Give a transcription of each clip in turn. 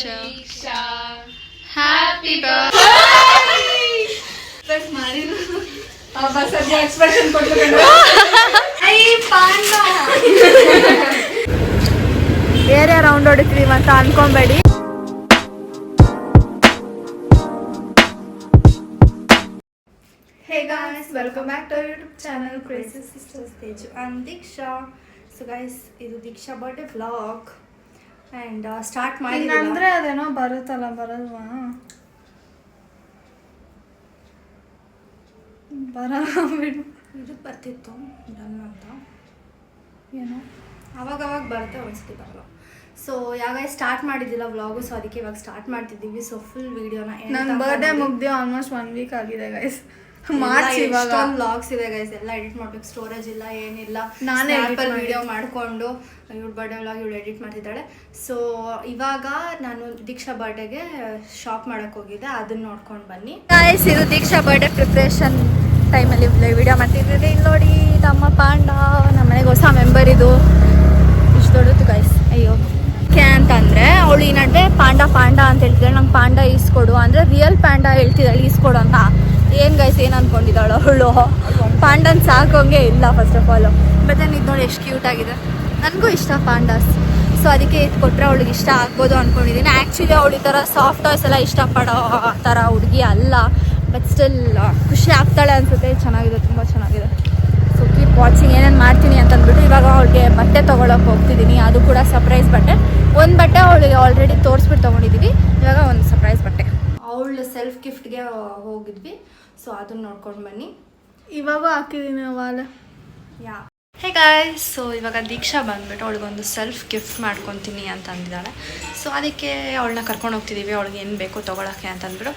Diksha. Happy birthday. Press ಮಾಡಿರು. ಬಸ್ ಅದೇ ಎಕ್ಸ್ಪ್ರೆಷನ್ ಕೊಡ್ಕೊಂಡು. ಐ ಪಾಂಡ. ಏರಿಯಾ ರೌಂಡ್ ಹೊಡಿತೀವಿ ಅಂತ ಅನ್ಕೊಂಬೇಡಿ. Hey guys, welcome back to our YouTube channel Crazy Sisters Teju and Diksha. So guys, ಇದು ದೀಕ್ಷಾ ಬರ್ಡೇ ವ್ಲಾಗ್ and ಸ್ಟಾರ್ಟ್ ಮಾಡಿದ್ವಿ ಅಂದ್ರೆ ಅದೇನೋ ಬರುತ್ತಲ್ಲ ಬರಲ್ವಾ ಬಿಡು ಇದು ಬರ್ತಿತ್ತು ಡನ್ ಅಂತ ಏನೋ ಅವಾಗ ಬರುತ್ತೆ ಒಂದ್ಸತಿ ಬರಲ್ಲ. ಸೊ ಯಾವಾಗ ಸ್ಟಾರ್ಟ್ ಮಾಡಿದ್ದಿಲ್ಲ ವ್ಲಾಗು, ಸೊ ಅದಕ್ಕೆ ಇವಾಗ ಸ್ಟಾರ್ಟ್ ಮಾಡ್ತಿದ್ದೀವಿ. ಸೊ ಫುಲ್ ವಿಡಿಯೋನ ನನ್ನ ಬರ್ಡೇ ಮುಗ್ದು ಆಲ್ಮೋಸ್ಟ್ 1 ವೀಕ್ ಆಗಿದೆ ಗೈಸ್. ಮಾರ್ಚ್ ಇವಾಗ ವ್ಲಾಗ್ಸ್ ಇದೆ ಗೈಸ್, ಎಲ್ಲ ಎಡಿಟ್ ಮಾಡ್ಬೇಕು, ಸ್ಟೋರೇಜ್ ಇಲ್ಲ ಏನಿಲ್ಲ. ನಾನೇ ವಿಡಿಯೋ ಮಾಡಿಕೊಂಡು ಇವಳು ಬರ್ಡೇ ವ್ಲಾಗ್ ಇವಳು ಎಡಿಟ್ ಮಾಡ್ತಿದ್ದಾಳೆ. ಸೊ ಇವಾಗ ನಾನು ದೀಕ್ಷಾ ಬರ್ಡೇಗೆ ಶಾಪ್ ಮಾಡಕ್ಕೆ ಹೋಗಿದ್ದೆ, ಅದನ್ನ ನೋಡ್ಕೊಂಡು ಬನ್ನಿ ಗೈಸ್. ಇದು ದೀಕ್ಷಾ ಬರ್ಡೇ ಪ್ರಿಪ್ರೇಷನ್ ಟೈಮಲ್ಲಿ ವಿಡಿಯೋ ಮಾಡ್ತಿದ್ದೀವಿ. ಇಲ್ಲಿ ನೋಡಿ ನಮ್ಮ ಪಾಂಡ, ನಮ್ಮ ಮನೆಗೆ ಹೊಸ ಮೆಂಬರ್ ಇದು. ಇಷ್ಟು ದೊಡ್ಡದು ಗೈಸ್. ಅಯ್ಯೋ ಕೆ ಅಂತಂದರೆ ಅವಳು ಈ ನಡುವೆ ಪಾಂಡ ಅಂತ ಹೇಳ್ತಿದ್ದಾಳೆ. ನಂಗೆ ಪಾಂಡ ಈಸ್ಕೊಡು ಅಂದರೆ ರಿಯಲ್ ಪಾಂಡ ಹೇಳ್ತಿದ್ದಾಳೆ ಈಸ್ಕೊಡು ಅಂತ. ಏನು ಗೈಸ್ ಏನು ಅಂದ್ಕೊಂಡಿದ್ದಾಳು ಅವಳು, ಪಾಂಡನ್ ಸಾಕೋಂಗೆ ಇಲ್ಲ ಫಸ್ಟ್ ಆಫ್ ಆಲು. ಬಟ್ ಇದು ನೋಡಿ ಎಷ್ಟು ಕ್ಯೂಟ್ ಆಗಿದೆ, ನನಗೂ ಇಷ್ಟ ಪಾಂಡಾಸ್. ಸೊ ಅದಕ್ಕೆ ಇದು ಕೊಟ್ಟರೆ ಅವಳಿಗೆ ಇಷ್ಟ ಆಗ್ಬೋದು ಅಂದ್ಕೊಂಡಿದ್ದೀನಿ. ಆ್ಯಕ್ಚುಲಿ ಅವಳು ಈ ಥರ ಸಾಫ್ಟ್ ಟಾಯ್ಸ್ ಎಲ್ಲ ಇಷ್ಟಪಡೋ ಥರ ಹುಡುಗಿ ಅಲ್ಲ, ಬಟ್ ಸ್ಟಿಲ್ ಖುಷಿ ಆಗ್ತಾಳೆ ಅನಿಸುತ್ತೆ. ಚೆನ್ನಾಗಿದೆ, ತುಂಬ ಚೆನ್ನಾಗಿದೆ. So keep watching. ಏನೇನು ಮಾಡ್ತೀನಿ ಅಂತಂದ್ಬಿಟ್ಟು ಇವಾಗ ಅವಳಿಗೆ ಬಟ್ಟೆ ತೊಗೊಳಕ್ಕೆ ಹೋಗ್ತಿದ್ದೀನಿ. ಅದು ಕೂಡ ಸರ್ಪ್ರೈಸ್ ಬಟ್ಟೆ. ಒಂದು ಬಟ್ಟೆ ಅವಳಿಗೆ ಆಲ್ರೆಡಿ ತೋರಿಸ್ಬಿಟ್ಟು ತೊಗೊಂಡಿದ್ದೀವಿ, ಇವಾಗ ಒಂದು ಸರ್ಪ್ರೈಸ್ ಬಟ್ಟೆ. ಅವಳು ಸೆಲ್ಫ್ ಗಿಫ್ಟ್ಗೆ ಹೋಗಿದ್ವಿ. ಸೊ ಅದನ್ನ ನೋಡ್ಕೊಂಡು ಬನ್ನಿ. ಇವಾಗೂ ಹಾಕಿದ್ದೀನಿ ವಾಲ. ಯಾ ಹೇ ಗಾಯ್ಸ್. ಸೊ ಇವಾಗ ದೀಕ್ಷಾ ಬಂದುಬಿಟ್ಟು ಅವಳಿಗೊಂದು ಸೆಲ್ಫ್ ಗಿಫ್ಟ್ ಮಾಡ್ಕೊತೀನಿ ಅಂತ ಅಂದಿದ್ದಾಳೆ. ಸೊ ಅದಕ್ಕೆ ಅವಳನ್ನ ಕರ್ಕೊಂಡು ಹೋಗ್ತಿದ್ದೀವಿ, ಅವಳಿಗೆ ಏನು ಬೇಕು ತೊಗೊಳಕ್ಕೆ ಅಂತ ಅಂದ್ಬಿಟ್ಟು.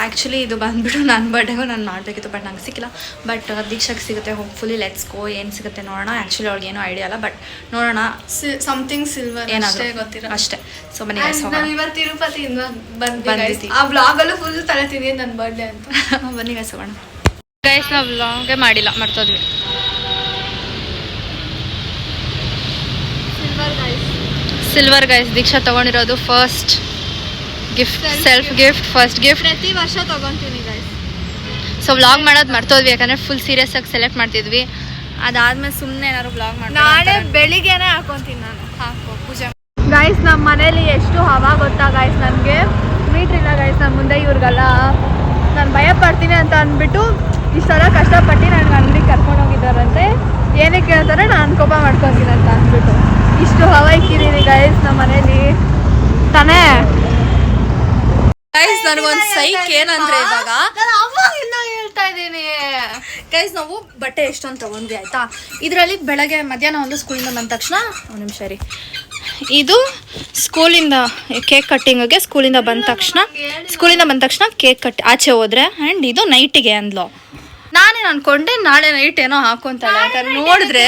ಆ್ಯಕ್ಚುಲಿ ಇದು ಬಂದುಬಿಟ್ಟು ನನ್ನ ಬರ್ಡೇಗೂ ನಾನು ಮಾಡಬೇಕಿತ್ತು, ಬಟ್ ನಂಗೆ ಸಿಕ್ಕಿಲ್ಲ. ಬಟ್ ದೀಕ್ಷಾಗೆ ಸಿಗುತ್ತೆ, ಹೋಪ್ಫುಲಿ ಲೆಟ್ಸ್ ಗೋ. ಏನು ಸಿಗುತ್ತೆ ನೋಡೋಣ. ಆ್ಯಕ್ಚುಲಿ ಅವ್ಳಿಗೆ ಏನೂ ಐಡಿಯಾ ಇಲ್ಲ, ಬಟ್ ನೋಡೋಣ. ಸಮಥಿಂಗ್ ಸಿಲ್ವರ್ ಏನಾದರೂ ಗೊತ್ತಿರೋ ಅಷ್ಟೇ. ಸೊ ಬನ್ನಿ ನಾವು ಇವತ್ತು ತಿರುಪತಿಯಿಂದ ಬಂದಿದ್ದೀವಿ. ಆ ಬ್ಲಾಗಲ್ಲೂ ಫುಲ್ ತಲೆ ತಿಂದಿದ್ದು ನನ್ನ ಬರ್ಡೇ ಅಂತ. ಬನ್ನಿ ಗೈಸ್ ಹೋಗೋಣ. ಗೈಸ್ ನಾವು ವ್ಲಾಗೇ ಮಾಡಿಲ್ಲ, ಮರ್ತೋದ್ವಿ. ಸಿಲ್ವರ್ ಗೈಸ್ ದೀಕ್ಷಾ ತಗೊಂಡಿರೋದು first gift, self gift, first gift. ಪ್ರತಿ ವರ್ಷ ತಗೊಂತೀನಿ ಗೈಸ್. ಸೊ ವ್ಲಾಗ್ ಮಾಡೋದು ಮರ್ತೋದ್ವಿ, ಯಾಕಂದರೆ ಫುಲ್ ಸೀರಿಯಸ್ ಆಗಿ ಸೆಲೆಕ್ಟ್ ಮಾಡ್ತಿದ್ವಿ. ಅದಾದ್ಮೇಲೆ ಸುಮ್ಮನೆ ಏನಾದ್ರು ವ್ಲಾಗ್ ಮಾಡಿ ನಾಳೆ ಬೆಳಿಗ್ಗೆನೇ ಹಾಕೊಂತೀನಿ ನಾನು. ಹಾಕೋ ಪೂಜೆ ಗೈಸ್. ನಮ್ಮ ಮನೇಲಿ ಎಷ್ಟು ಹವಾ ಗೊತ್ತಾ ಗೈಸ್, ನನಗೆ ಮೀಟ್ರ್ ಇಲ್ಲ ಗೈಸ್. ನಾನು ಮುಂದೆ ಇವ್ರಿಗೆಲ್ಲ ನಾನು ಭಯ ಪಡ್ತೀನಿ ಅಂತ ಅಂದ್ಬಿಟ್ಟು ಇಷ್ಟೆಲ್ಲ ಕಷ್ಟಪಟ್ಟು ನನಗೆ ಅಂಗಡಿಗೆ ಕರ್ಕೊಂಡು ಹೋಗಿದ್ದಾರಂತೆ. ಏನಕ್ಕೆ ಹೇಳ್ತಾರೆ ನಾನು ಕೋಪ ಮಾಡ್ಕೊತೀನಿ ಅಂತ ಅಂದ್ಬಿಟ್ಟು ಇಷ್ಟು ಹವಾ ಇಕ್ಕಿದ್ದೀನಿ ಗೈಸ್ ನಮ್ಮ ಮನೇಲಿ ತಾನೇ. ಗೈಸ್ ನನಗೊಂದು ಸೈಕ್ ಏನಂದ್ರೆ ಇವಾಗ ಅವಾಗಿಂದ ಹೇಳ್ತಾ ಇದ್ದೀನಿ ಗೈಸ್, ನಾವು ಬಟ್ಟೆ ಎಷ್ಟೊಂದು ತೊಗೊಂಡ್ವಿ ಆಯಿತಾ. ಇದರಲ್ಲಿ ಬೆಳಗ್ಗೆ ಮಧ್ಯಾಹ್ನ ಒಂದು ಸ್ಕೂಲಿಂದ ಬಂದ ತಕ್ಷಣ ಒಂದು ನಿಮಿಷ ರೀ, ಇದು ಸ್ಕೂಲಿಂದ ಕೇಕ್ ಕಟ್ಟಿಂಗಿಗೆ ಸ್ಕೂಲಿಂದ ಬಂದ ತಕ್ಷಣ ಕೇಕ್ ಕಟ್ಟಿ ಆಚೆ ಹೋದ್ರೆ. ಆ್ಯಂಡ್ ಇದು ನೈಟಿಗೆ ಅಂದ್ಲು. ನಾನೇನು ಅನ್ಕೊಂಡೆ ನಾಳೆ ನೈಟ್ ಏನೋ ಹಾಕೊಂತಾಳೆ ಅಂತ. ನೋಡಿದ್ರೆ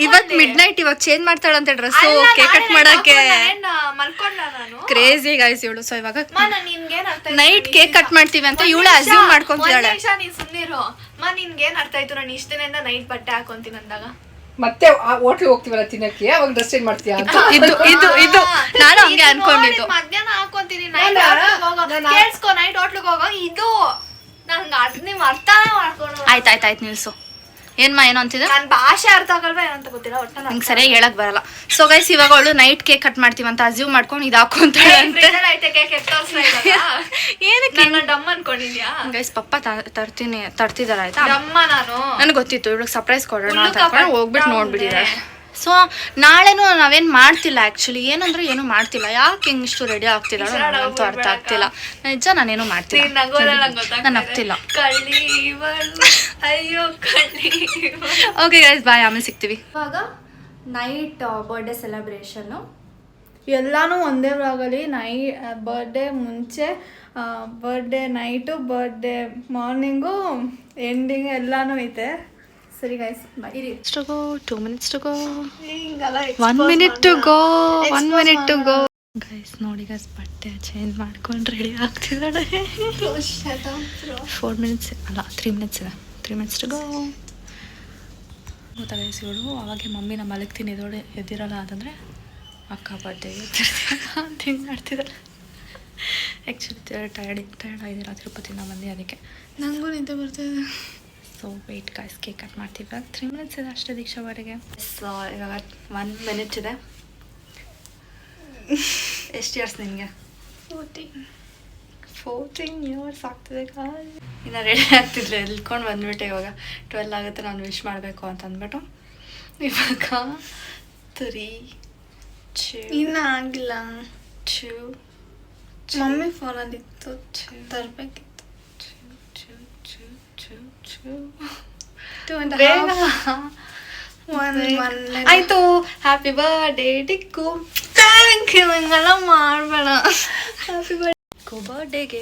ಇವತ್ತು ಮಿಡ್ ನೈಟ್ ಇವಾಗ ಚೇಂಜ್ ಮಾಡ್ತಾಳಂತೆ ಡ್ರೆಸ್ಸು ಕೇಕ್ ಕಟ್ ಮಾಡಕ್ಕೆ. ಕ್ರೇಜಿ ಗೈಸ್ ಇವಳು. ಸೊ ಇವಾಗ ನೈಟ್ ಕೇಕ್ ಕಟ್ ಮಾಡ್ತೀವಿ ಅಂತ ಇವಳು ಅಸ್ಯೂಮ್ ಮಾಡ್ಕೊಂತಿದ್ದಾಳೆ. ನಿನ್ಗೇನ್ ಅರ್ಥ ಆಯ್ತು? ನಾನು ಇಷ್ಟ ದಿನದಿಂದ ನೈಟ್ ಬಟ್ಟೆ ಹಾಕೊಂತೀನಿ ಅಂದಾಗ ಮತ್ತೆ ಹೋಟ್ಲ್ ಹೋಗ್ತೀವಲ್ಲ ತಿನ್ನಕ್ಕೆ, ಅವಾಗ ಡ್ರೆಸ್ ಚೇಂಜ್ ಮಾಡ್ತೀಯಾ? ಇದು ನಾನು ಹಂಗೆ ಅನ್ಕೊಂಡಿದ್ದು. ಮಧ್ಯಾಹ್ನ ಹಾಕೊಂತೀನಿ, ನೈಟ್ ಕೇಳಿಸ್ಕೊ, ನೈಟ್ ಹೋಟ್ಲಿಗೆ ಹೋಗೋ. ಇದು ನಂಗೆ ಅದ್ ನೀವು ಅರ್ಥನೇ ಮಾಡ್ಕೊಂಡು. ಆಯ್ತಾಯ್ತು ನಿಲ್ಸು. ಏನಮ್ಮ ಏನೋ ಅಂತಿದ್ದೆ? ನನ್ನ ಭಾಷೆ ಅರ್ಥ ಆಗಲ್ವಾ ಏನಂತ ಗೊತ್ತಿಲ್ಲ, ಒಟ್ಟು ನಂಗೆ ಸರಿಯಾಗಿ ಹೇಳಕ್ ಬರಲ್ಲ. ಸೊ ಗೈಸ್ ಇವಾಗ ಅವಳು ನೈಟ್ ಕೇಕ್ ಕಟ್ ಮಾಡ್ತೀವಿ ಅಂತ ಅಸ್ಯೂಮ್ ಮಾಡ್ಕೊಂಡು ಇದು ಹಾಕೊಂತಾಳೆ. ಏನಕ್ಕೆ ಡಮ್ ಅನ್ಕೊಂಡಿದ್ಯಾ ಗೈಸ್? ಪಪ್ಪ ತರ್ತಿದಾರ ಆಯ್ತಾ. ಡಮ್ಮ ನಾನು ನನಗೆ ಗೊತ್ತಿತ್ತು ಇವಳಿಗೆ ಸರ್ಪ್ರೈಸ್ ಕೊಡೋಣ ಅಂತ ಹೋಗ್ಬಿಟ್ಟು ನೋಡ್ಬಿಟ್ಟಿದ್ದಾರೆ. ಸೊ ನಾಳೆನೂ ನಾವೇನು ಮಾಡ್ತಿಲ್ಲ ಆ್ಯಕ್ಚುಲಿ. ಏನಂದ್ರೆ ಏನು ಮಾಡ್ತಿಲ್ಲ. ಯಾಕೆ ಹಿಂಗೆ ಇಷ್ಟು ರೆಡಿ ಆಗ್ತಿದ್ದಾಳೋ ನನಗಂತೂ ಅರ್ಥ ಆಗ್ತಿಲ್ಲ. ನಿಜ ನಾನೇನು ಮಾಡ್ತಿಲ್ಲ, ನಾನು ಆಗ್ತಿಲ್ಲ. ಓಕೆ ಗೈಸ್ ಬಾಯ್, ಆಮೇಲೆ ಸಿಗ್ತೀವಿ. ಇವಾಗ ನೈಟ್ ಬರ್ಡೇ ಸೆಲೆಬ್ರೇಷನ್ನು ಎಲ್ಲಾನು ಒಂದೇ ವ್ಲಾಗಲ್ಲಿ. ಬರ್ಡೇ ಮುಂಚೆ, birthday night, birthday morning, ending ಎಲ್ಲಾನು ಐತೆ. ಸರಿ guys bye. 2 minutes to go. 1 minute to go. 1 minute to go. Guys ನೋಡಿ ಗೈಸ್, ಬಟ್ಟೆ ಚೇಂಜ್ ಮಾಡ್ಕೊಂಡು ರೆಡಿ ಆಗ್ತಿದ್ದಾಳೆ. 4 minutes ಅಲ್ಲ 3 minutes ಇದೆ. 3 minutes to go. ಗೊತ್ತಾ ಗೈಸ್ ಇವಳು ಅವಾಗೆ ಮಮ್ಮಿ ನಮ್ಮ ಮಲಗ್ತೀನಿ ಎದ್ದಿರಲ್ಲ ಅಂತಂದರೆ ಅಕ್ಕ ಬರ್ಡೇಗೆ ಅಂತ ಹಿಂಗೆ ಮಾಡ್ತಿದ್ದಾರೆ. ಆ್ಯಕ್ಚುಲಿ ಟಯರ್ಡ್ ಆಗಿದ್ದೀರಾ ತಿರುಪತಿನ ಬಂದು ಅದಕ್ಕೆ ನನಗೂ ನಿದ್ದೆ ಬರ್ತಾಯಿದೆ. So wait guys cake cut ಮಾಡ್ತೀವಿ. 3 ಮಿನಿಟ್ಸ್ ಇದೆ ಅಷ್ಟೇ ದೀಕ್ಷಾವರೆಗೆ. ಸೊ ಇವಾಗ 1 ಮಿನಿಟ್ ಇದೆ. ಎಷ್ಟು ಇಯರ್ಸ್ ನಿನಗೆ? 14 ಇಯರ್ಸ್ ಆಗ್ತಿದೆ. ಇನ್ನು ರೆಡಿ ಆಗ್ತಿದ್ರೆ ಇಲ್ಕೊಂಡು ಬಂದ್ಬಿಟ್ಟೆ. ಇವಾಗ 12 ಆಗುತ್ತೆ, ನಾನು ವಿಶ್ ಮಾಡಬೇಕು ಅಂತ ಅಂದ್ಬಿಟ್ಟು ಇವಾಗ 3 2 ಇನ್ನೂ ಆಗಿಲ್ಲ. 2 ಮಮ್ಮಿ ಫೋನಲ್ಲಿತ್ತು ತರಬೇಕಿತ್ತು. ಆಯ್ತು. Happy birthday Tikku. Thank you. ಹಿಂಗೆಲ್ಲ ಮಾಡಬೇಡ. ಹ್ಯಾಪಿ ಬರ್ಡೇಗೆ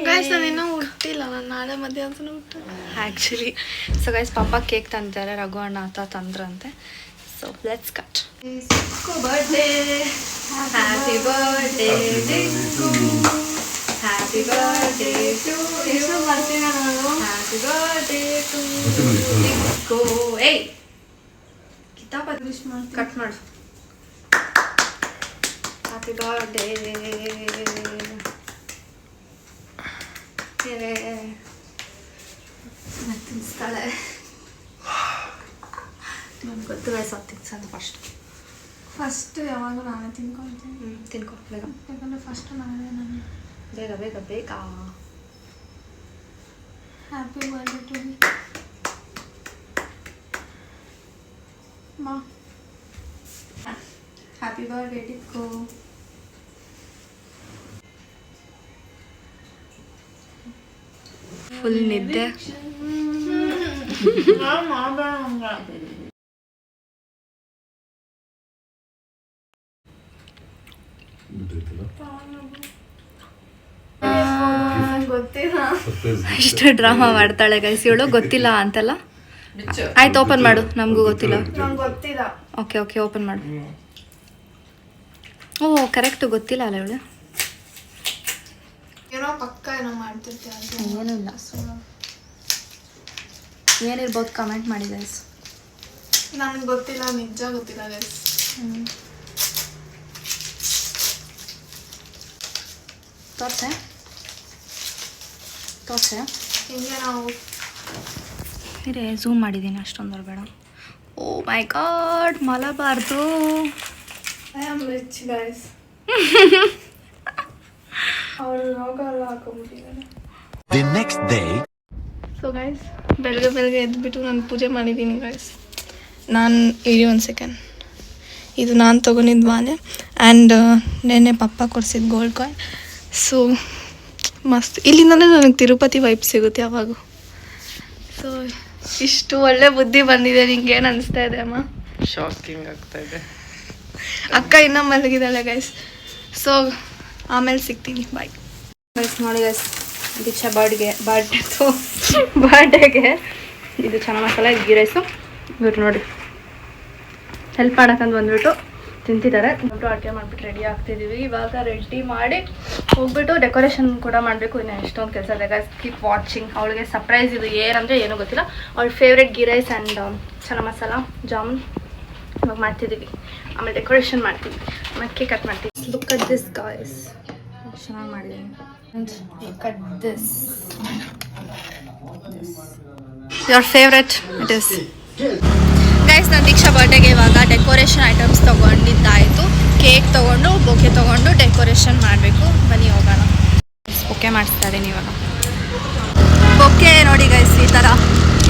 ಗೈಸ್ ನಾನು ಇನ್ನೂ ಹುಟ್ಟಿಲ್ಲ, ನಾನು ನಾಳೆ ಮಧ್ಯಾಹ್ನ ಹುಟ್ಟು. ಆ್ಯಕ್ಚುಲಿ ಸೊ ಗೈಸ್ ಪಾಪ ಕೇಕ್ ತಂದಿದ್ದಾರೆ, ರಘು ಅಣ್ಣ ಆತ ತಂದ್ರಂತೆ. So let's cut. Birthday happy birthday Tikku. Happy birthday to you. ಬರ್ತೀನಿ ನಾನು. Happy birthday to Tikku. ಏಯ್ ಕಿತಾಪತಿ ವಿಶ್ ಮಾಡ್ತೀನಿ. ಕಟ್ ಮಾಡು. Happy birthday. ತಿನ್ನಿಸ್ತಾಳೆ. ನಮ್ಗೆ ಗೊತ್ತು ವಯಸ್ಸು ತಿನ್ಸೋದು ಫಸ್ಟ್ ಯಾವಾಗೂ ನಾನೇ ತಿನ್ಕೊಳ್ತೀನಿ. ತಿನ್ಕೊ ಬೇಗ ಯಾಕಂದರೆ ಫಸ್ಟ್ ನಾನೇ ಬೇಗ ಬೇಗ ಬೇಗ. Happy birthday to me. ಮಾ ಹ್ಯಾಪಿ ಬರ್ಡೇ ಟಿಕ್ಕು. ಫುಲ್ ನಿದ್ದೆ. ಗೊತ್ತಿಲ್ಲ. ಇಷ್ಟು ಡ್ರಾಮಾ ಮಾಡ್ತಾಳೆ ಗೈಸ್ ಇವಳು. ಗೊತ್ತಿಲ್ಲ ಅಂತಲ್ಲ. ಆಯ್ತು ಓಪನ್ ಮಾಡು. ನಮಗೂ ಗೊತ್ತಿಲ್ಲ. ನಂಗೆ ಗೊತ್ತಿಲ್ಲ. ಓಕೆ ಓಕೆ ಓಪನ್ ಮಾಡು. ಓ ಕರೆಕ್ಟು ಗೊತ್ತಿಲ್ಲ ಅಲ್ಲ ಇವಳು. ಏನೋ ಪಕ್ಕ ಏನೋ ಮಾಡ್ತಿರ್ತೀಯ. ಏನೂ ಇಲ್ಲ. ಏನಿರ್ಬೋದು ಕಮೆಂಟ್ ಮಾಡಿ ಗೈಸ್. ನನಗೆ ಗೊತ್ತಿಲ್ಲ, ನಿಜ ಗೊತ್ತಿಲ್ಲ ಗೈಸ್. ತೋರ್ಸೆ ತೋರ್ಸೆ. ಹಿಂಗೆ ನಾವು ಇರೇ ಝೂಮ್ ಮಾಡಿದ್ದೀನಿ, ಅಷ್ಟೊಂದು ಬರಬೇಡ. ಓ ಮೈ ಗಾಡ್ ಮಲಬಾರ್ದು. I am rich guys. ಅವರು ರೋಗ ಎಲ್ಲ ಹಾಕೊಂಡ್ಬಿಟ್ಟಿದ್ದಾರೆ. The next day. So guys ಬೆಳಗ್ಗೆ ಎದ್ದುಬಿಟ್ಟು ನಾನು ಪೂಜೆ ಮಾಡಿದ್ದೀನಿ ಗೈಸ್. ನಾನು ಇರಿ ಒಂದು ಸೆಕೆಂಡ್. ಇದು ನಾನು ತೊಗೊಂಡಿದ್ದು ಮಾಲೆ ಆ್ಯಂಡ್ ನೆನ್ನೆ ಪಪ್ಪ ಕೊಡ್ಸಿದ್ದು ಗೋಲ್ಡ್ ಕಾಯಿನ್. ಸೊ ಮಸ್ತ್. ಇಲ್ಲಿಂದಲೇ ನನಗೆ ತಿರುಪತಿ ವೈಬ್ ಸಿಗುತ್ತೆ ಯಾವಾಗೂ. ಸೊ ಇಷ್ಟು ಒಳ್ಳೆ ಬುದ್ಧಿ ಬಂದಿದೆ. ನಿಂಗೆ ಏನು ಅನಿಸ್ತಾ ಇದೆ ಅಮ್ಮ? ಶಾಕಿಂಗ್ ಆಗ್ತಾ ಇದೆ. ಅಕ್ಕ ಇನ್ನೂ ಮಲಗಿದ್ದಾಳೆ ಗೈಸ್. ಸೊ ಆಮೇಲೆ ಸಿಗ್ತೀನಿ. Bye guys. ನೋಡಿ ಗೈಸ್ ದೀಕ್ಷಾ ಬರ್ಡೇಗೆ ಇದು ಚೆನ್ನಾಗಿ ಮಸಾಲ, ಇದು ಗೀ ರೈಸು. ಇವ್ರು ನೋಡಿ ಹೆಲ್ಪ್ ಮಾಡೋಕ್ಕಂತ ಬಂದುಬಿಟ್ಟು ತಿಂತಿದ್ದಾರೆ. ಅಡುಗೆ ಮಾಡಿಬಿಟ್ಟು ರೆಡಿ ಆಗ್ತಿದ್ದೀವಿ. ಇವಾಗ ರೆಡಿ ಮಾಡಿ ಹೋಗ್ಬಿಟ್ಟು ಡೆಕೋರೇಷನ್ ಕೂಡ ಮಾಡಬೇಕು. ಇನ್ನು ಎಷ್ಟೊಂದು ಕೆಲಸ ಇದೆ ಗೈಸ್. Keep watching. ಅವಳಿಗೆ ಸರ್ಪ್ರೈಸ್ ಇದು ಏನಂದರೆ ಏನೂ ಗೊತ್ತಿಲ್ಲ. ಅವಳ ಫೇವ್ರೆಟ್ ಗೀ ರೈಸ್ ಆ್ಯಂಡ್ ಚೆನ್ನ ಮಸಾಲ ಜಾಮೂನ್ ಇವಾಗ ಮಾಡ್ತಿದ್ದೀವಿ. ಆಮೇಲೆ ಡೆಕೋರೇಷನ್ ಮಾಡ್ತೀವಿ, ಆಮೇಲೆ ಕೇಕ್ ಕಟ್ ಮಾಡ್ತೀವಿ. Look at this guys. ಚೆನ್ನಾಗಿ ಮಾಡಿದ್ದೀನಿ. Look at this. Your favourite it is. Guys ನಾನು ದೀಕ್ಷಾ ಬರ್ಡೇಗೆ ಇವಾಗ ಡೆಕೋರೇಷನ್ ಐಟಮ್ಸ್ ತೊಗೊಂಡಿದ್ದಾಯಿತು. ಕೇಕ್ ತೊಗೊಂಡು ಬೊಕ್ಕೆ ತೊಗೊಂಡು ಡೆಕೋರೇಷನ್ ಮಾಡಬೇಕು. ಬನ್ನಿ ಹೋಗೋಣ. ಬೊಕ್ಕೆ ಮಾಡಿಸ್ತಾ ಇದ್ದೀನಿ ಇವಾಗ. ಬೊಕ್ಕೆ ನೋಡಿ ಗೈಸ್ ಈ ಥರ.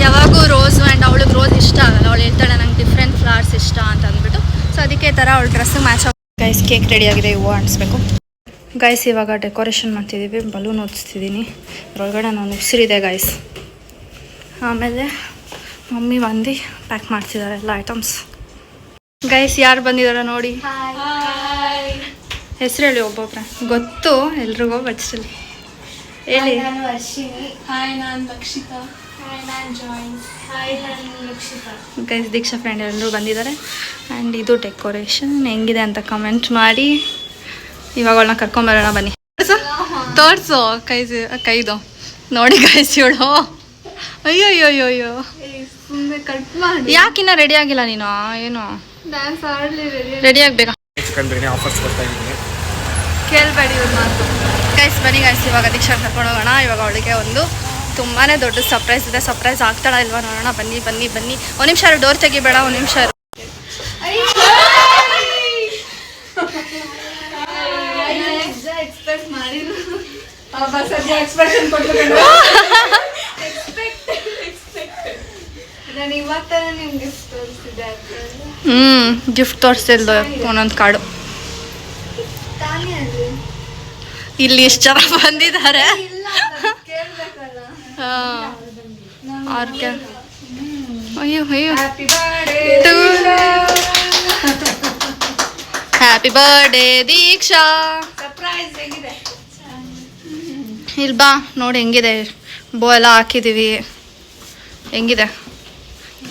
ಯಾವಾಗೂ ರೋಸು ಆ್ಯಂಡ್ ಅವಳಿಗೆ ರೋಸ್ ಇಷ್ಟ ಆಗಲ್ಲ. ಅವಳು ಹೇಳ್ತಾಳೆ ನಂಗೆ ಡಿಫ್ರೆಂಟ್ ಫ್ಲವರ್ಸ್ ಇಷ್ಟ ಅಂತ ಅಂದ್ಬಿಟ್ಟು. ಸೊ ಅದಕ್ಕೆ ಈ ಥರ ಅವಳ ಡ್ರೆಸ್ಸಿಗೆ ಮ್ಯಾಚ್ ಆಗಿ. ಗೈಸ್ ಕೇಕ್ ರೆಡಿಯಾಗಿದೆ, ಹೂವು ಅಂಟಿಸ್ಬೇಕು. ಗೈಸ್ ಇವಾಗ ಡೆಕೋರೇಷನ್ ಮಾಡ್ತಿದ್ದೀವಿ. ಬಲೂನ್ ಓದಿಸ್ತಿದ್ದೀನಿ. ಇದರೊಳಗಡೆ ನಾನು ಉಸಿರಿದೆ ಗೈಸ್. ಆಮೇಲೆ ಮಮ್ಮಿ ಬಂದು ಪ್ಯಾಕ್ ಮಾಡ್ತಿದ್ದಾರೆ ಎಲ್ಲ ಐಟಮ್ಸ್. ಗೈಸ್ ಯಾರು ಬಂದಿದ್ದಾರೆ ನೋಡಿ. ಹೆಸರು ಹೇಳಿ ಒಬ್ಬೊಬ್ರೆ. ಗೊತ್ತು ಎಲ್ರಿಗೋ ಬಟ್ ಸ್ಟಿಲ್ ಹೇಳಿ. ನಾನು ವರ್ಷಿಣಿ. ಹಾಯ್ ನಾನು ಲಕ್ಷಿತಾ. ಹಾಯ್ ನಾನು ಜಾಯ್ಸ್. ಹಾಯ್ ನಾನು ಲಕ್ಷಿತಾ. ಗೈಸ್ ದೀಕ್ಷಾ ಫ್ರೆಂಡ್ ಎಲ್ಲರೂ ಬಂದಿದ್ದಾರೆ. ಆ್ಯಂಡ್ ಇದು ಡೆಕೋರೇಷನ್ ಹೆಂಗಿದೆ ಅಂತ ಕಮೆಂಟ್ ಮಾಡಿ. ಇವಾಗ ಅವಳನ್ನ ಕರ್ಕೊಂಬರೋಣ ಬನ್ನಿ. ತೋರಿಸು ಕೈದು ನೋಡಿ ಗೈಸ್ ಇವಳು. ಅಯ್ಯೋ ಅಯ್ಯೋ ಅಯ್ಯೋ ಅಯ್ಯೋ. ಸುಮ್ಮನೆ ಕಟ್ ಮಾಡಿ. ಯಾಕಿನ್ನ ರೆಡಿ ಆಗಿಲ್ಲ ನೀನು? ಏನು ಡ್ಯಾನ್ಸ್ ಆಡಲಿ. ರೆಡಿ ಆಗಬೇಕಾ? ಚಿಕನ್ ಬಿರಿಯಾನಿ ಆಫರ್ಸ್ ಬರ್ತಾ ಇದ್ದೀನಿ. ಕೇಳಬೇಡಿ ಇವ್ರ ಮಾತು. ಗೈಸ್ ಬನ್ನಿ ಗೈಸ್, ಇವಾಗ ದೀಕ್ಷಾ ಕರ್ಕೊಂಡು ಹೋಗೋಣ. ಇವಾಗ ಅವಳಿಗೆ ಒಂದು ತುಂಬಾ ದೊಡ್ಡ ಸರ್ಪ್ರೈಸ್ ಇದೆ. ಸರ್ಪ್ರೈಸ್ ಆಗ್ತಾಳ ಇಲ್ವಾ ನೋಡೋಣ. ಬನ್ನಿ ಬನ್ನಿ ಬನ್ನಿ. ಒಂದು ನಿಮಿಷ ಡೋರ್ ತೆಗಿಬೇಡ, ಒಂದು ನಿಮಿಷ. ಗಿಫ್ಟ್ ತೋರಿಸ್ತಿಲ್ದು ಒಂದೊಂದು ಕಾರ್ಡು. ಇಲ್ಲಿ ಇಷ್ಟು ಜನ ಬಂದಿದ್ದಾರೆ. ಅಯ್ಯೋ ಅಯ್ಯೋ. ಹ್ಯಾಪಿ ಬರ್ಡೇ ದೀಕ್ಷಾ. ಇಲ್ಲಿ ಬಾ ನೋಡಿ ಹೆಂಗಿದೆ. ಬೋ ಎಲ್ಲ ಹಾಕಿದೀವಿ. ಹೆಂಗಿದೆ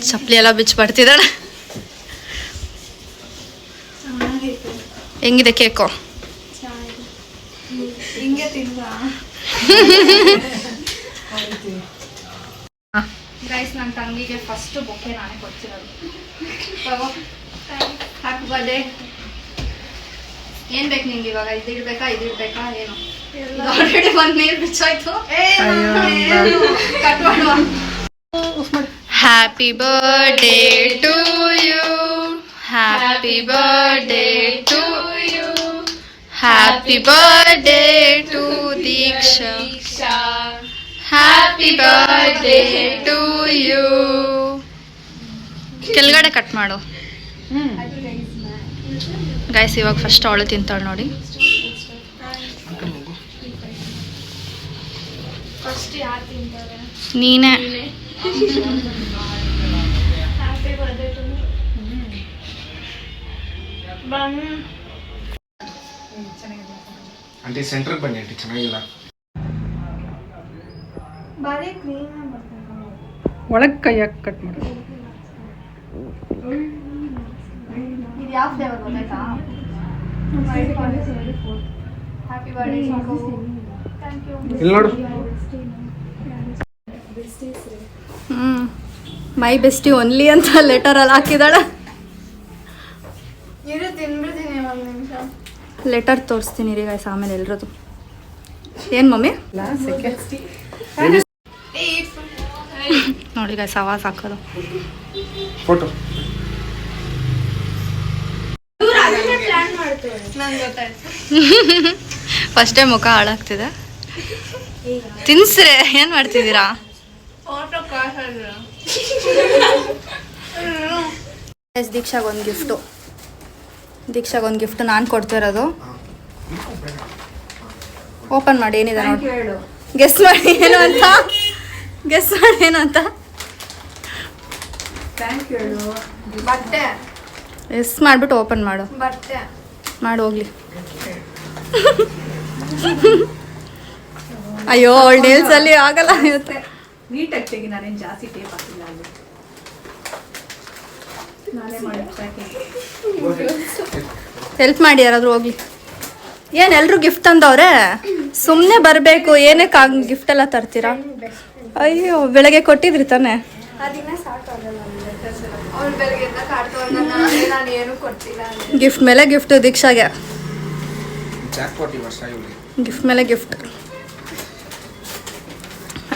ಚಪ್ಪಲಿ ಎಲ್ಲ ಬಿಚ್ಚಿ ಬರ್ತಿದ್ದಾಳೆ. ಹೆಂಗಿದೆ ಕೇಕು? ಗೈಸ್ ನನ್ನ ತಂಗಿಗೆ ಫಸ್ಟ್ ಬೊಕ್ಕೆ ನಾನೇ ಕೊಡ್ತಿರೋದು. Happy birthday. ಏನ್ ಬೇಕು ನಿಂಗೆ ಇವಾಗ? ಇದಿಡ್ಬೇಕಾ ಇದಿಡ್ಬೇಕಾ ಏನು? ಆಲ್ರೆಡಿ ಒಂದು ನೀರು ಬಿಚ್ಚಾಯ್ತು. ಕಟ್ ಮಾಡುವ. Happy birthday to you. Happy birthday to you. Happy birthday to Deeksha. Happy birthday to you. ಕೆಳಗಡೆ ಕಟ್ ಮಾಡು. ಗೈಸ್ ಇವಾಗ ಫಸ್ಟ್ ಅವಳು ತಿಂತಾಳೆ ನೋಡಿ. ನೀನೇ. ಆಂಟಿ ಸೆಂಟ್ರಿಗೆ ಬನ್ನಿ ಆಂಟಿ, ಚೆನ್ನಾಗಿಲ್ಲ. ಒಳಗೆ ಕೈ ಹಾಕಿ ಕಟ್ ಮಾಡು. ಇದು ಯಾವ ಫ್ಲೇವರ್ ಗೊತ್ತಾಯ್ತಾ? Happy birthday. ಇಲ್ಲಿ ನೋಡು. ಮೈ ಬೆಸ್ಟಿ ಓನ್ಲಿ ಅಂತ ಲೆಟರಲ್ಲಿ ಹಾಕಿದಾಳೆ. ಲೆಟರ್ ತೋರಿಸ್ತೀನಿ ರೀ ಗೈಸ್ ಆಮೇಲೆ ಎಲ್ರದು. ಏನು ಮಮ್ಮಿ ನೋಡಿ ಗೈಸ್ ಆವಾಜ್ ಹಾಕೋದು. ಫೋಟೋ ಫಸ್ಟೇ ಮುಖ ಹಾಳಾಗ್ತಿದೆ. ತಿನ್ಸ್ರೆ ಏನು ಮಾಡ್ತಿದ್ದೀರಾ? ದೀಕ್ಷಾಗೊಂದು ಗಿಫ್ಟು. ದೀಕ್ಷಾಗೊಂದು ಗಿಫ್ಟ್ ನಾನು ಕೊಡ್ತಿರೋದು. ಓಪನ್ ಮಾಡಿ ಏನಿದೆ ನೋಡಿ. ಗೆಸ್ ಮಾಡಿ ಏನು ಅಂತ. ಗೆಸ್ ಮಾಡಿ ಏನು ಅಂತ. ಬಟ್ಟೆ. ಎಸ್ ಮಾಡಿಬಿಟ್ಟು ಓಪನ್ ಮಾಡು. ಬಟ್ಟೆ ಮಾಡಿ ಹೋಗ್ಲಿ. ಅಯ್ಯೋ ಅವಳ ನೇಲ್ಸಲ್ಲಿ ಆಗಲ್ಲ ಇವತ್ತು. ನೀಟಾಗಿ ತೆಗಿ, ನಾನೇನು ಜಾಸ್ತಿ ಟೇಪ್ ಹಾಕಿಲ್ಲ ಅಲ್ಲಿ. ನಾನೇ ಮಾಡಿ ಹೆಲ್ಪ್ ಮಾಡಿ ಯಾರಾದರೂ ಹೋಗ್ಲಿ. ಏನು ಎಲ್ಲರೂ ಗಿಫ್ಟ್ ತಂದವ್ರೆ, ಸುಮ್ಮನೆ ಬರಬೇಕು. ಏನಕ್ಕೆ ಗಿಫ್ಟ್ ಎಲ್ಲ ತರ್ತೀರಾ? ಅಯ್ಯೋ ಬೆಳಗ್ಗೆ ಕೊಟ್ಟಿದ್ರಿ ತಾನೆ. ಅದಿನ್ನ ಸಾಕಾಗಲ್ಲ. ಅವ್ಳು ಬೆಳಗ್ಗೆ ಕಾಡ್ತವನ್ನ ನಾನು ಏನು ಕೊಡ್ತಿಲ್ಲ. ಗಿಫ್ಟ್ ಮೇಲೆ ಗಿಫ್ಟ್ ದೀಕ್ಷಾಗೆ. ಜಾಕ್ಪಾಟ್ ಈ ವರ್ಷ ಇವಳಿಗೆ. ಗಿಫ್ಟ್ ಮೇಲೆ ಗಿಫ್ಟ್.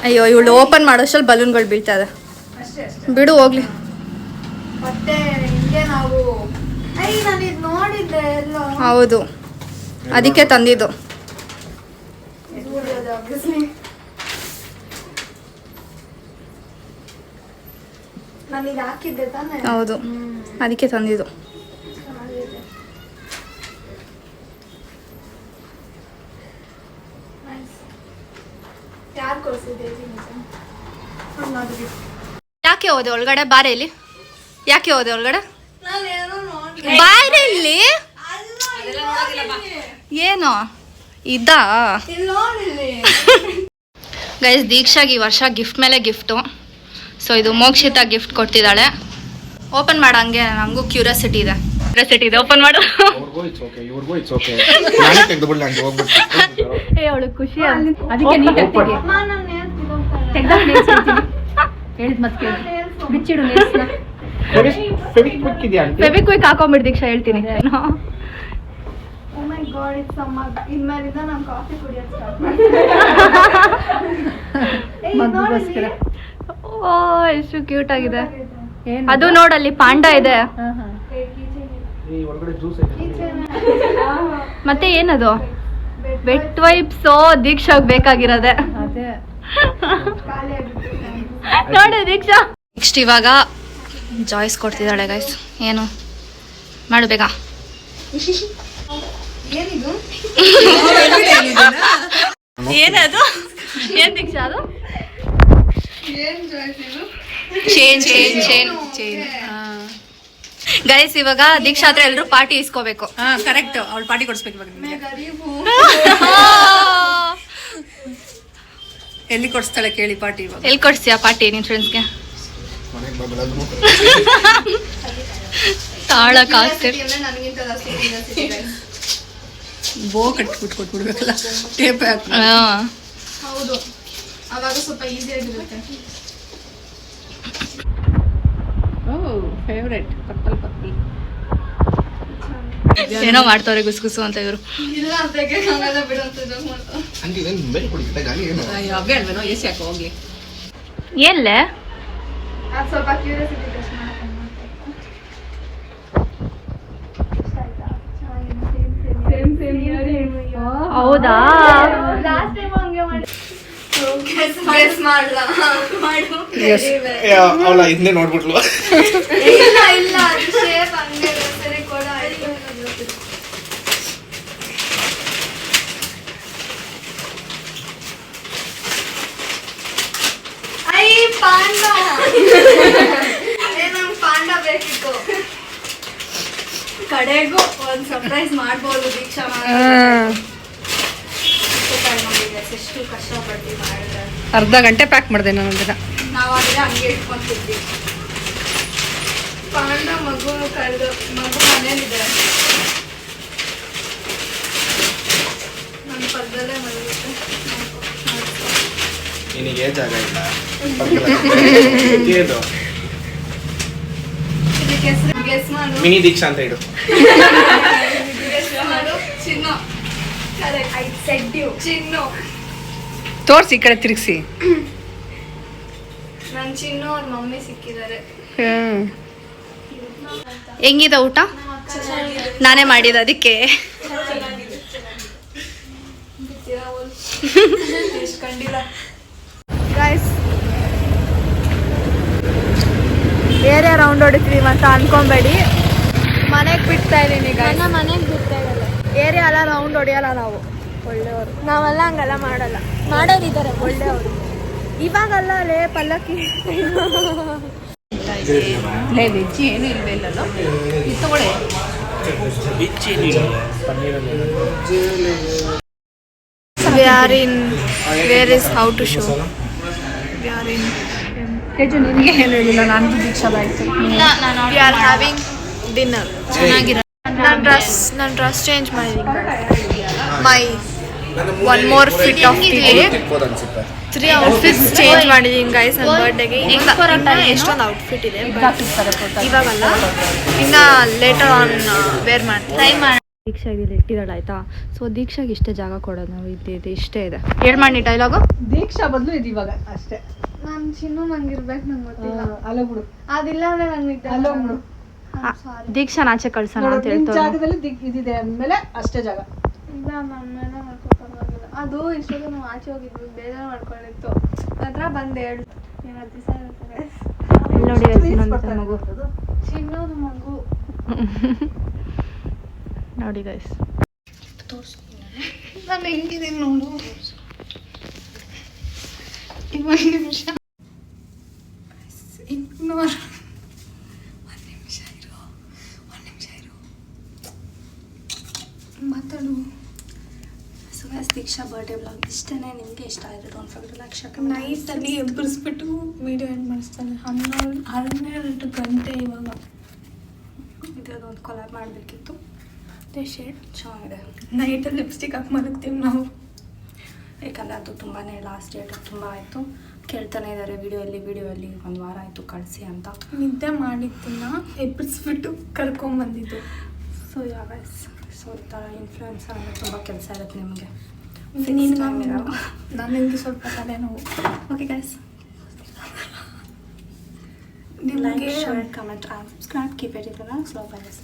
ಅಯ್ಯೋ ಇವಳು ಓಪನ್ ಮಾಡೋಷ್ಟಲ್ಲಿ ಬಲೂನ್ಗಳು ಬೀಳ್ತಾ ಇದೆ. ಬಿಡು ಹೋಗ್ಲಿ. ಮತ್ತೆ ಹಿಂಗೆ ನಾವು ನಾನು ಇದು ನೋಡಿದ್ದೆ ಎಲ್ಲೋ. ಹೌದು ಅದಕ್ಕೆ ತಂದಿದ್ದು. ನಾನು ಇದು ಹಾಕಿದ್ದೆ ತಾನೆ. ಹೌದು ಅದಕ್ಕೆ ತಂದಿದ್ದು. ಯಾರು ಕೊಡ್ಸಿದ್ದೆ? ಯಾಕೆ ಹೋದೆ ಒಳಗಡೆ? ಬಾರೆ ಇಲ್ಲಿ. ಯಾಕೆ ಹೋದೆ ಒಳಗಡೆ? ನಾನೇನೋ ನೋಡಿ. ಬಾರೆ ಇಲ್ಲಿ. ಏನು ಇದಾ? ಗೈಸ್ ದೀಕ್ಷಾಗೆ ಈ ವರ್ಷ ಗಿಫ್ಟ್ ಮೇಲೆ ಗಿಫ್ಟು. ಸೊ ಇದು ಮೋಕ್ಷಿತ ಗಿಫ್ಟ್ ಕೊಡ್ತಿದ್ದಾಳೆ. ಓಪನ್ ಮಾಡು. ಹಂಗೆ ನಮಗೂ ಕ್ಯೂರಿಯಾಸಿಟಿ ಇದೆ. ಓಪನ್ ಮಾಡು. ಇವ್ರಿಗೂ ಇಟ್ಸ್ ಓಕೆ. ನಾನೇ ತೆಗೆದುಬಿಡ್ಲಿ ಹಂಗೆ ಹೋಗ್ಬಿಟ್ಟು. ಏ ಅವಳಿಗೆ ಖುಷಿ. ಅದಕ್ಕೆ ನೀಟಾಗಿ ತೆಗಿ. ತೆಗ್ದಾಗ ನೇಲ್ಸ್ ಹೇಳ್ತೀನಿ. ಹೇಳಿದ್ ಮತ್ತೆ ಕೇಳಿ. ಬಿಚ್ಚಿಡು ನೇಲ್ಸ್ನ. ಫೆವಿಕ್ವಿಕ್ ಇದೆಯಾ ಆಂಟಿ? ಫೆವಿಕ್ವಿಕ್ ಹಾಕೊಂಬಿಡು ದೀಕ್ಷಾ, ಹೇಳ್ತೀನಿ. ಗಾಡ್ ಇಟ್ಸ್ ಇನ್ಮೇಲಿಂದ ನಾನು ಕಾಫಿ ಕುಡಿಯೋದು ಸ್ಟಾರ್ಟ್ ಮಗುಗೋಸ್ಕರ ಓ ಎಷ್ಟು ಕ್ಯೂಟ್ ಆಗಿದೆ. ಅದು ನೋಡಲ್ಲಿ ಪಾಂಡ ಇದೆ. ಈ ಒಳಗಡೆ ಜ್ಯೂಸ್ ಮತ್ತೆ ಏನದು ವೆಟ್ ವೈಪ್ಸ್ ದೀಕ್ಷಾಗ್ ಬೇಕಾಗಿರೋದೆ. ಅದೇ ನೋಡಿ ದೀಕ್ಷಾ. ನೆಕ್ಸ್ಟ್ ಇವಾಗ ಜಾಯ್ಸ್ ಕೊಡ್ತಿದ್ದಾಳೆ ಗೈಸ್. ಏನು ಮಾಡು ಬೇಗ. ಏನದು ಏನ್ ದೀಕ್ಷಾ ಅದು? Chain chain chain chain. Guys ಇವಾಗ ದೀಕ್ಷಾ ಹತ್ರ ಎಲ್ರು ಪಾರ್ಟಿ ಇಸ್ಕೋಬೇಕು. ಕರೆಕ್ಟ್. ಅವಳು ಪಾರ್ಟಿ ಕೊಡಿಸ್ಬೇಕು ಇವಾಗ ನಿಮ್ಗೆ. ಎಲ್ಲಿ ಕೊಡಿಸ್ತಾಳೆ ಕೇಳಿ ಪಾರ್ಟಿ ಇವಾಗ. ಎಲ್ಲಿ ಕೊಡ್ಸ್ತೀಯಾ ಪಾರ್ಟಿ ನಿನ್ ಫ್ರೆಂಡ್ಸ್ಗೆ? ಮನೆಗೆ ಬರಲ್ಲ. ತಾಳಕ್ ಆಗ್ತಿರ್. ನನಗಿಂತ ಜಾಸ್ತಿ curiosity guys. ಬೋ ಕಟ್ಬಿಟ್ಟು ಕೊಟ್ಬಿಡ್ಬೇಕಲ್ಲ ಟೇಪ್ ಹಾಕಿ. ಹೌದು, ಅವಾಗ ಸ್ವಲ್ಪ ಈಸಿ ಆಗಿರುತ್ತೆ. Favourite purple purple. ಏನೋ ಮಾಡ್ತವ್ರೆ ಗುಸ್ಗುಸು ಅಂತ ಇವರು. ಇಲ್ಲ ತೆಗೆಲ್ಲ ಬಿಡುವಂತ ಜೋಕ್ ಮಾಡ್ತಾರೆ. ಹಂಗೆ ಏನು ಮೇಲೆ ಕುಡಿಯುತ್ತೆ ಗಾಳಿ ಏನು? ಅವೇ ಅಲ್ವೇನೋ ಎಸಿ ಹಾಕೋ ಹೋಗ್ಲಿ. ಎಲ್ಲೇ ಅದು ಸ್ವಲ್ಪ ಕ್ಯೂರಿಯಾಸಿಟಿ ಟೆಸ್ಟ್ ಮಾಡ್ಕೊಂಡು ಹೌದಾ? ಲಾಸ್ಟ್ ಟೈಮ್ ಹಂಗೆ ಮಾಡಿ ಗೆಸ್ ಮಾಡ್ಲಾ ಮಾಡು. ಅವಳ ಹಿಂದೆ ನೋಡ್ಬಿಟ್ಲು. ಇಲ್ಲ ಇಲ್ಲ ಅದು ಶೇಪ್ ಹಂಗೆ ಸರಿ ಕೊಡ. ಐ ಪಾಂಡ ನಂಗೆ ಪಾಂಡ ಬೇಕಿತ್ತು. ಕಡೆಗೂ ಒಂದು ಸರ್ಪ್ರೈಸ್ ಮಾಡ್ಬೋದು ದೀಕ್ಷಾ ಎಷ್ಟು ಕಷ್ಟಪಟ್ಟು ಮಾಡಿದ್ರೆ. ಅರ್ಧ ಗಂಟೆ ಪ್ಯಾಕ್ ಮಾಡಿದೆ ನಾನು ಅದನ್ನ. ನಾವಾದ್ರೆ ಹಂಗೆ ಇಟ್ಕೊಂತಿದ್ವಿ. ಪಾಂಡ ಮಗು ಕರೆದು ಮಗು ಮನೇಲಿದೆ. ನನ್ನ ಪಕ್ಕದಲ್ಲೇ ಮಲಗುತ್ತೆ. ನಿನಗೆ ಜಾಗ ಇಲ್ಲ. ಏನು ಇದಕ್ಕೆ ಹೆಸರು ಗೆಸ್ ಮಾಡು. ಮಿನಿ ದೀಕ್ಷಾ ಅಂತ ಇಡು. ಗೆಸ್ ಮಾಡು. Chinnu. Correct. I said you. Chinnu. ತೋರ್ಸಿ ಈ ಕಡೆ ತಿರುಗಿಸಿ. ನನ್ನ ಚಿನ್ನು ಅವ್ರ ಮಮ್ಮಿ ಸಿಕ್ಕಿದ್ದಾರೆ. ಹೆಂಗಿದೆ ಊಟ? ನಾನೇ ಮಾಡಿದ ಅದಕ್ಕೆ. ಕಂಡಿಲ್ಲ. ಗೈಸ್ ಏರಿಯಾ ರೌಂಡ್ ಹೊಡಿತೀವಿ ಅಂತ ಅನ್ಕೊಂಬೇಡಿ. ಮನೆಗೆ ಬಿಡ್ತಾ ಇದೀನಿ ಗೈಸ್. ಮನೆಗೆ ಬಿಡ್ತಾ ಇರಲ್ಲ. ಏರಿಯಾ ಎಲ್ಲ ರೌಂಡ್ ಹೊಡಿಯಲ್ಲ ನಾವು. ಒಳ್ಳೆಯವರು ನಾವೆಲ್ಲ ಹಂಗೆಲ್ಲ ಮಾಡಲ್ಲ. ಮಾಡೋರಿದ್ದಾರೆ ಒಳ್ಳೆಯವರು. ಇವಾಗಲ್ಲ ಲೇ ಪಲ್ಲಕ್ಕಿ. ಲೇ ವೆಜ್ಜಿ ಏನು ಇಲ್ವೇ ಇಲ್ಲಲ್ಲ. ಇದು ತಗೊಳ್ಳಿ. Where is how to show? We are in. Teju ನಿನಗೆ ಏನು ಹೇಳಿಲ್ಲ. ನಾನು ದೀಕ್ಷಾಲ ಆಯ್ತು. We are having dinner. ನನ್ನ ಡ್ರೆಸ್ ಚೇಂಜ್ ಮಾಡಿದ್ದೀನಿ. My one more fit of the day. 3 outfits change ಮಾಡಿದ್ದೀನಿ ಗೈಸ್ ನನ್ನ ಬರ್ಡೇಗೆ. ಎಷ್ಟೊಂದು ಔಟ್ಫಿಟ್ ಇದೆ. ಇವಾಗಲ್ಲ, ಇನ್ನು ಲೇಟರ್ ಆನ್ ವೇರ್ ಮಾಡ್ತೀನಿ. ಟ್ರೈ ಮಾಡಿ. ದೀಕ್ಷಾಗೆ ಇಲ್ಲಿ ಇಟ್ಟಿದ್ದಾಳೆ ಆಯ್ತಾ. ಸೊ ದೀಕ್ಷಾಗೆ ಇಷ್ಟೇ ಜಾಗ ಕೊಡೋದು ನಾವು. ಇದೆ ಇಷ್ಟೇ ಇದೆ. ಹೇಳ್ ಮಾಡಿ ಡೈಲಾಗು. ದೀಕ್ಷಾ ಬದಲು ಇದು ಇವಾಗ ಅಷ್ಟೇ. ನಾನು ಚಿನ್ನು ನಂಗಿರ್ಬೇಕು ನಂಗೆ ಗೊತ್ತಿಲ್ಲ. ಅಲ್ಲೋ ಬಿಡು. ಅದಿಲ್ಲ ಅಂದ್ರೆ ನಂಗೆ ಅಲ್ಲೋ ಬಿಡು. ದೀಕ್ಷಾ ಆಚೆ ಕಳ್ಸೋಣ ಅಂತ ನಿಮ್ ಹೇಳ್ತಾರೆ. ಜಾಗದಲ್ಲಿ ಇದಿದೆ ಅಂದ್ಮೇಲೆ ಅಷ್ಟೇ ಜಾಗ. ಇಲ್ಲ ನಮ್ಮನ್ನ ಮಾಡ್ಕೊಳಕ್ಕಾಗಲ್ಲ. ಅದು ಇಷ್ಟೊಂದು ನಾವು ಆಚೆ ಹೋಗಿದ್ವಿ, ಬೇಜಾರು ಮಾಡ್ಕೊಂಡಿತ್ತು. ಹತ್ರ ಬಂದು ಹೇಳು ಏನಾದ್ರು ದಿವಸ ಹೇಳ್ತಾರೆ. ಇಲ್ಲಿ ನೋಡಿ ಇನ್ನೊಂದು ಮಗು. ಚಿನ್ನೋದು ಮಗು ನೋಡಿ ಗೈಸ್. ನಾನು ಹೆಂಗಿದ್ದೀನಿ ನೋಡು. ಒಂದು ನಿಮಿಷ ಇಗ್ನೋರ್. ಒಂದು ನಿಮಿಷ ಇರು ಮಾತಾಡು. So guys Deeksha birthday vlog ಇಷ್ಟೇ. ನಿಮಗೆ ಇಷ್ಟ ಆಯಿತು don't forget to like share comment. ನೈಟಲ್ಲಿ ಎಬ್ಬರಿಸ್ಬಿಟ್ಟು ವೀಡಿಯೋ ಎಂಡ್ ಮಾಡಿಸ್ತಾನೆ. 12 ಗಂಟೆ ಇವಾಗ. ಇದೊಂದು ಕೊಲಾಬ್ ಮಾಡಬೇಕಿತ್ತು. ಅದೇ ಶೇಡ್ ಚೆನ್ನಾಗಿದೆ. ನೈಟಲ್ಲಿ ಲಿಪ್ಸ್ಟಿಕ್ ಹಾಕಿ ಮಲಗ್ತೀವಿ ನಾವು. ಯಾಕಂದರೆ ಅದು ತುಂಬಾ ಲಾಸ್ಟ್ ಡೇಟ್ ತುಂಬ ಆಯಿತು. ಕೇಳ್ತಾನೆ ಇದ್ದಾರೆ ವಿಡಿಯೋಲ್ಲಿ 1 ವಾರ ಆಯಿತು ಕಳಿಸಿ ಅಂತ. ನಿದ್ದೆ ಮಾಡಿದ್ದನ್ನ ಎಬ್ಬಿಸ್ಬಿಟ್ಟು ಕರ್ಕೊಂಬಂದಿದ್ದು. ಸೊ ಯಾವ ಸೊ ಈ ಥರ ಇನ್ಫ್ಲೂಯೆನ್ಸರ್ ಅಂದರೆ ತುಂಬ ಕೆಲಸ ಇರುತ್ತೆ ನಿಮಗೆ. ನಾನು ನಿಮಗೆ ಸ್ವಲ್ಪ ತಲೆನೋವು. Okay guys, like, share, comment and subscribe. Keep it in the slow byes.